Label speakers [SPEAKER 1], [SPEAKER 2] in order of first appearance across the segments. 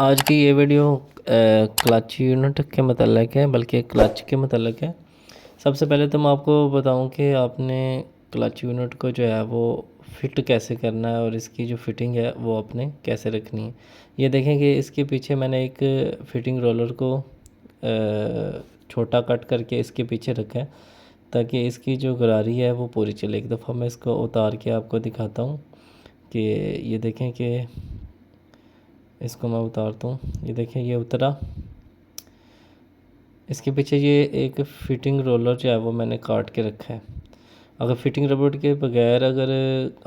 [SPEAKER 1] आज की ये वीडियो क्लच यूनिट के मतलब है, बल्कि क्लच के मतलब है। सबसे पहले तो मैं आपको बताऊं कि आपने क्लच यूनिट को जो है वो फिट कैसे करना है और इसकी जो फिटिंग है वो आपने कैसे रखनी है। ये देखें कि इसके पीछे मैंने एक फिटिंग रोलर को छोटा कट करके इसके पीछे रखा है ताकि इसकी जो गरारी है वो पूरी चले। एक दफ़ा मैं इसको उतार के आपको दिखाता हूँ कि ये देखें कि इसको मैं उतारता हूँ। ये देखें ये उतरा। इसके पीछे ये एक फ़िटिंग रोलर जो है वो मैंने काट के रखा है। अगर फ़िटिंग रबड़ के बगैर अगर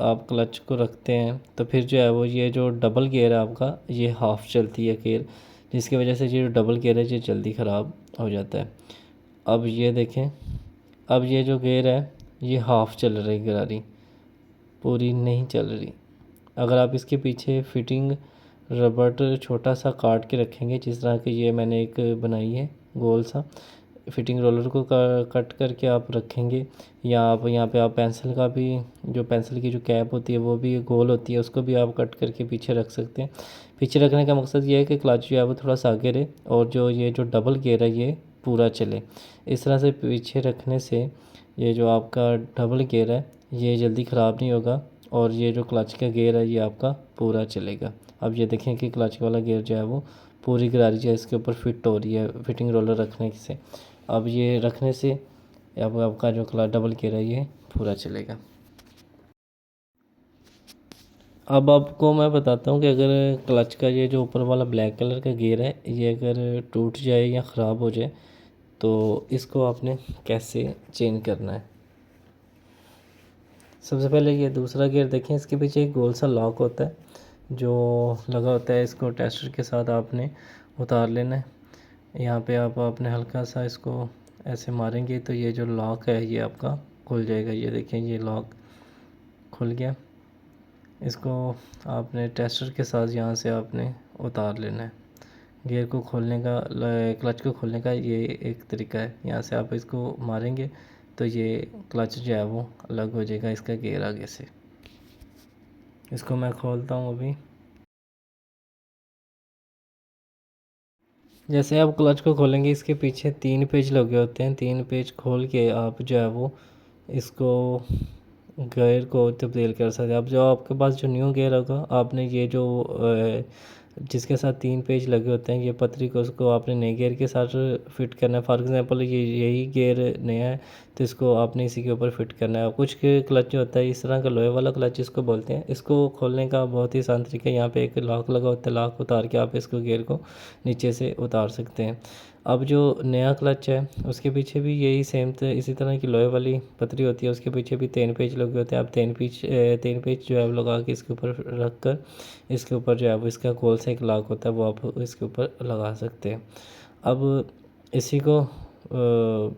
[SPEAKER 1] आप क्लच को रखते हैं तो फिर जो है वो ये जो डबल गियर है आपका ये हाफ़ चलती है गियर, जिसकी वजह से ये जो डबल गियर है ये जल्दी ख़राब हो जाता है। अब ये देखें, अब ये जो गियर है ये हाफ़ चल रही गरारी, पूरी नहीं चल रही। अगर आप इसके पीछे फ़िटिंग रबड़ छोटा सा काट के रखेंगे, जिस तरह की ये मैंने एक बनाई है गोल सा, फ़िटिंग रोलर को कट करके आप रखेंगे, या आप यहाँ पे आप पेंसिल का भी, जो पेंसिल की जो कैप होती है वो भी गोल होती है, उसको भी आप कट करके पीछे रख सकते हैं। पीछे रखने का मकसद ये है कि क्लच जो है वो थोड़ा सा आगे रहे और जो ये जो डबल गियर है ये पूरा चले। इस तरह से पीछे रखने से ये जो आपका डबल गियर है ये जल्दी ख़राब नहीं होगा और ये जो क्लच का गियर है ये आपका पूरा चलेगा। अब ये देखें कि क्लच वाला गियर जो है वो पूरी गरारी जो है इसके ऊपर फिट हो रही है फिटिंग रोलर रखने से। अब ये रखने से अब आपका जो क्लच डबल गियर है ये पूरा चलेगा। अब आपको मैं बताता हूँ कि अगर क्लच का ये जो ऊपर वाला ब्लैक कलर का गियर है ये अगर टूट जाए या ख़राब हो जाए तो इसको आपने कैसे चेंज करना है। सबसे पहले ये दूसरा गियर देखें, इसके पीछे एक गोल सा लॉक होता है जो लगा होता है, इसको टेस्टर के साथ आपने उतार लेना है। यहाँ पे आप आपने हल्का सा इसको ऐसे मारेंगे तो ये जो लॉक है ये आपका खुल जाएगा। ये देखें ये लॉक खुल गया। इसको आपने टेस्टर के साथ यहाँ से आपने उतार लेना है। गियर को खोलने का, क्लच को खोलने का ये एक तरीका है। यहाँ से आप इसको मारेंगे तो ये क्लच जो है वो अलग हो जाएगा इसका गियर आगे से। इसको मैं खोलता हूँ अभी। जैसे आप क्लच को खोलेंगे इसके पीछे 3 पेज लगे होते हैं। 3 पेज खोल के आप जो है वो इसको गियर को तब्दील कर सकते हैं। अब जो आपके पास जो न्यू गियर होगा आपने ये जो जिसके साथ 3 पेज लगे होते हैं ये पतरी को उसको आपने नए गियर के साथ फिट करना है। फॉर एग्जांपल ये यही गियर नया है तो इसको आपने इसी के ऊपर फिट करना है। कुछ क्लच जो होता है इस तरह का लोहे वाला क्लच इसको बोलते हैं, इसको खोलने का बहुत ही आसान तरीका है। यहाँ पे एक लॉक लगा होता है, लॉक उतार के आप इसको गियर को नीचे से उतार सकते हैं। अब जो नया क्लच है उसके पीछे भी यही सेम इसी तरह की लोहे वाली पतरी होती है, उसके पीछे भी 3 पेज लगे होते हैं। आप 3 पेज जो है वो लगा के इसके ऊपर रख कर इसके ऊपर जो है वो इसका गोल सा एक लॉक होता है वो आप इसके ऊपर लगा सकते हैं। अब इसी को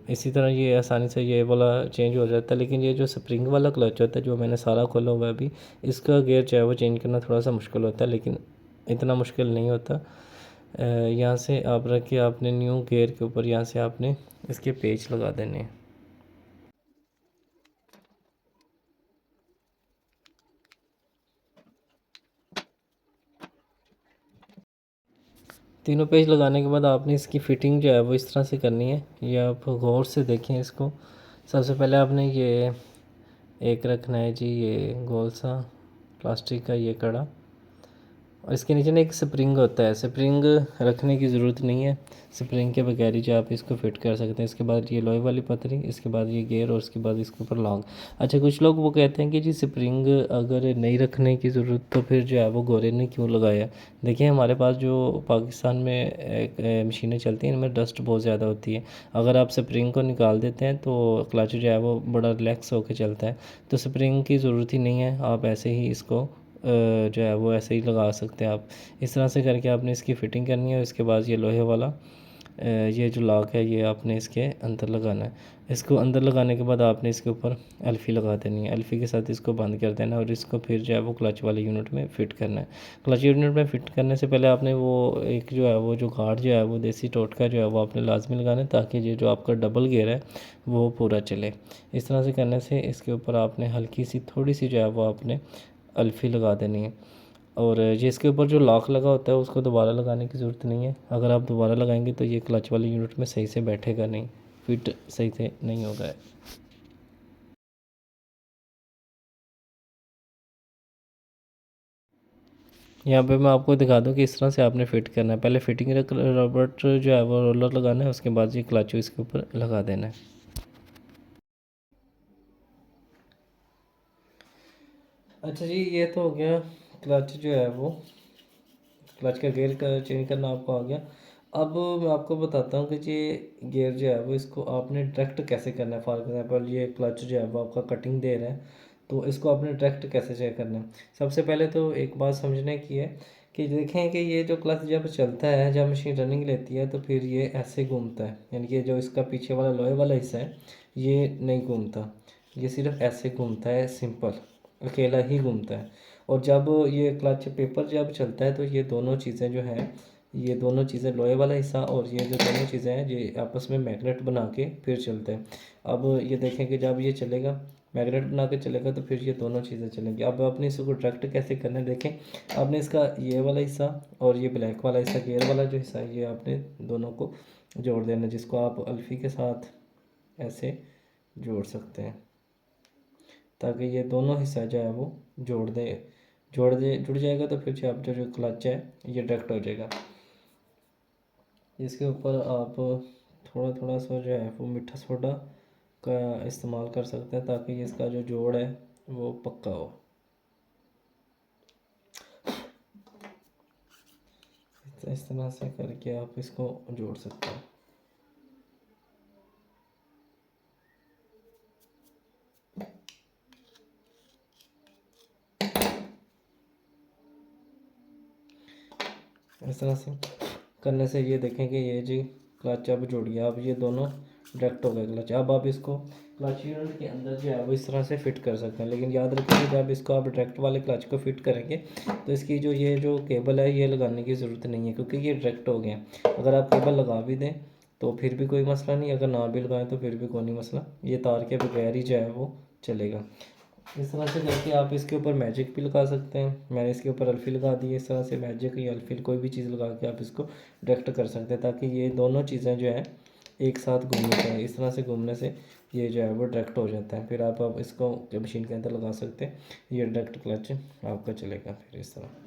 [SPEAKER 1] इसी तरह ये आसानी से ये वाला चेंज हो जाता है। लेकिन ये जो स्प्रिंग वाला क्लच होता है जो मैंने सारा खोला हुआ है अभी, इसका गियर जो है वो चेंज करना थोड़ा सा मुश्किल होता है, लेकिन इतना मुश्किल नहीं होता। यहाँ से आप रख के आपने न्यू गियर के ऊपर यहाँ से आपने इसके पेच लगा देने हैं। तीनों पेज लगाने के बाद आपने इसकी फ़िटिंग जो है वो इस तरह से करनी है। ये आप गौर से देखें इसको। सबसे पहले आपने ये एक रखना है जी ये गोल सा प्लास्टिक का ये कड़ा, और इसके नीचे ना एक स्प्रिंग होता है। स्प्रिंग रखने की ज़रूरत नहीं है, स्प्रिंग के बगैर ही जो आप इसको फिट कर सकते हैं। इसके बाद ये लोहे वाली पतरी, इसके बाद ये गियर और उसके बाद इसके ऊपर लॉक। अच्छा, कुछ लोग वो कहते हैं कि जी स्प्रिंग अगर नहीं रखने की ज़रूरत तो फिर जो है वो गोरे ने क्यों लगाया। देखिए हमारे पास जो पाकिस्तान में मशीनें चलती हैं इनमें डस्ट बहुत ज़्यादा होती है। अगर आप स्प्रिंग को निकाल देते हैं तो क्लच जो है वो बड़ा रिलैक्स होकर चलता है। तो स्प्रिंग की ज़रूरत ही नहीं है, आप ऐसे ही इसको जो है वो ऐसे ही लगा सकते हैं। आप इस तरह से करके आपने इसकी फ़िटिंग करनी है। इसके बाद ये लोहे वाला ये जो लॉक है ये आपने इसके अंदर लगाना है। इसको अंदर लगाने के बाद आपने इसके ऊपर एल्फ़ी लगा देनी है। एल्फ़ी के साथ इसको बंद कर देना है और इसको फिर जो है वो क्लच वाले यूनिट में फ़िट करना है। क्लच यूनिट में फ़िट करने से पहले आपने वो एक जो है वो जो गार्ड जो है वो देसी टोटका जो है वो आपने लाजमी लगाना है ताकि ये जो आपका डबल गियर है वो पूरा चले। इस तरह से करने से इसके ऊपर आपने हल्की सी थोड़ी सी जो है वो आपने अल्फ़ी लगा देनी है। और ये इसके ऊपर जो लॉक लगा होता है उसको दोबारा लगाने की ज़रूरत नहीं है। अगर आप दोबारा लगाएंगे तो ये क्लच वाली यूनिट में सही से बैठेगा नहीं, फिट सही से नहीं होगा। यहाँ पे मैं आपको दिखा दूँ कि इस तरह से आपने फ़िट करना है। पहले फिटिंग रबर जो है वो रोलर लगाना है, उसके बाद ये क्लच इसके ऊपर लगा देना है। अच्छा जी, ये तो हो गया क्लच जो है वो, क्लच का गियर का चेंज करना आपको आ गया। अब मैं आपको बताता हूँ कि ये गियर जो है वो इसको आपने डायरेक्ट कैसे करना है। फॉर एग्जांपल ये क्लच जो है वो आपका कटिंग दे रहा है, तो इसको आपने डायरेक्ट कैसे चेक करना है। सबसे पहले तो एक बात समझने की है कि देखें कि ये जो क्लच जब चलता है, जब मशीन रनिंग लेती है तो फिर ये ऐसे घूमता है, यानी कि जो इसका पीछे वाला लोहे वाला हिस्सा है ये नहीं घूमता, ये सिर्फ ऐसे घूमता है, सिंपल अकेला ही घूमता है। और जब ये क्लच पेपर जब चलता है तो ये दोनों चीज़ें जो हैं, ये दोनों चीज़ें लोहे वाला हिस्सा और ये जो दोनों चीज़ें हैं ये आपस में मैग्नेट बना के फिर चलते हैं। अब ये देखें कि जब ये चलेगा, मैग्नेट बना के चलेगा तो फिर ये दोनों चीज़ें चलेंगी। अब आपने इसको डायरेक्ट कैसे करना है, देखें आपने इसका ये वाला हिस्सा और ये ब्लैक वाला हिस्सा, गेयर वाला जो हिस्सा है, ये आपने दोनों को जोड़ देना, जिसको आप अल्फ़ी के साथ ऐसे जोड़ सकते हैं ताकि ये दोनों हिस्सा जो है वो जुड़ जाएगा। तो फिर जो आप जो क्लच है ये डायरेक्ट हो जाएगा। इसके ऊपर आप थोड़ा थोड़ा सा जो है वो मीठा सोडा का इस्तेमाल कर सकते हैं ताकि इसका जो जोड़ है वो पक्का हो। तो इस तरह से करके आप इसको जोड़ सकते हैं। इस तरह से करने से ये देखें कि ये जी क्लच अब जुड़ गया। अब ये दोनों डायरेक्ट हो गए क्लच। अब आप इसको क्लच यूनिट के अंदर जो है वो इस तरह से फिट कर सकते हैं, लेकिन याद रखें कि जब इसको आप डायरेक्ट वाले क्लच को फिट करेंगे तो इसकी जो ये जो केबल है ये लगाने की ज़रूरत नहीं है, क्योंकि ये डायरेक्ट हो गए हैं। अगर आप केबल लगा भी दें तो फिर भी कोई मसला नहीं, अगर ना भी लगाएं तो फिर भी कोई नहीं मसला, ये तार के बगैर ही जो है वो चलेगा। इस तरह से करके आप इसके ऊपर मैजिक भी लगा सकते हैं। मैंने इसके ऊपर अल्फ़ी लगा दी है। इस तरह से मैजिक या अल्फ़ी कोई भी चीज़ लगा के आप इसको डायरेक्ट कर सकते हैं ताकि ये दोनों चीज़ें जो है एक साथ घूमनी चाहिए। इस तरह से घूमने से ये जो है वो डायरेक्ट हो जाता है। फिर आप इसको मशीन के अंदर लगा सकते हैं, ये डायरेक्ट क्लच आपका चलेगा फिर इस तरह।